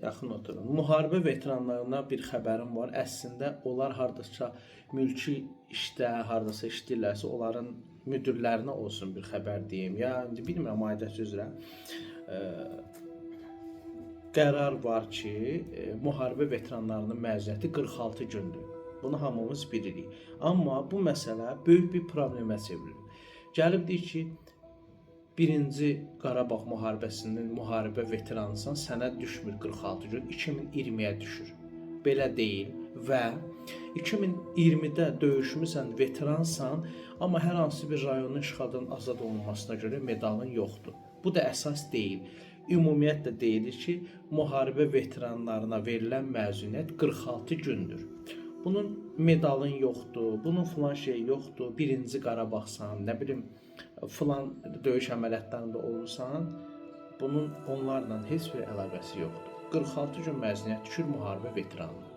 Yaxın oturun. Müharibə veteranlarına bir xəbərim var. Əslində onlar hardasa mülki işdə, hardasa işləyirlərsə, onların müdirlərinə olsun bir xəbər deyim. Ya indi bilmirəm aidiyyəti üzrə. Qərar var ki, müharibə veteranlarının məzuniyyəti 46 gündür. Bunu hamımız bilirik. Amma bu məsələ böyük bir problemə çevrilir. Gəlib deyir ki, Birinci Qarabağ müharibəsinin müharibə veteranısan, sənə düşmür 46 gün, 2020-yə düşür. Belə deyil və 2020-də döyüşmüsən, veteransan, amma hər hansı bir rayonun işğaldan azad olunmasına görə medalın yoxdur. Bu da əsas deyil. Ümumiyyətlə deyilir ki, müharibə veteranlarına verilən məzuniyyət 46 gündür. Bunun medalın yoxdur, bunun filan şey yoxdur, birinci Qarabağsan, nə bilim, filan döyüş əməliyyatlarında olursan, bunun onlarla heç bir əlaqəsi yoxdur. 46 gün məzuniyyət düşür müharibə veteranına.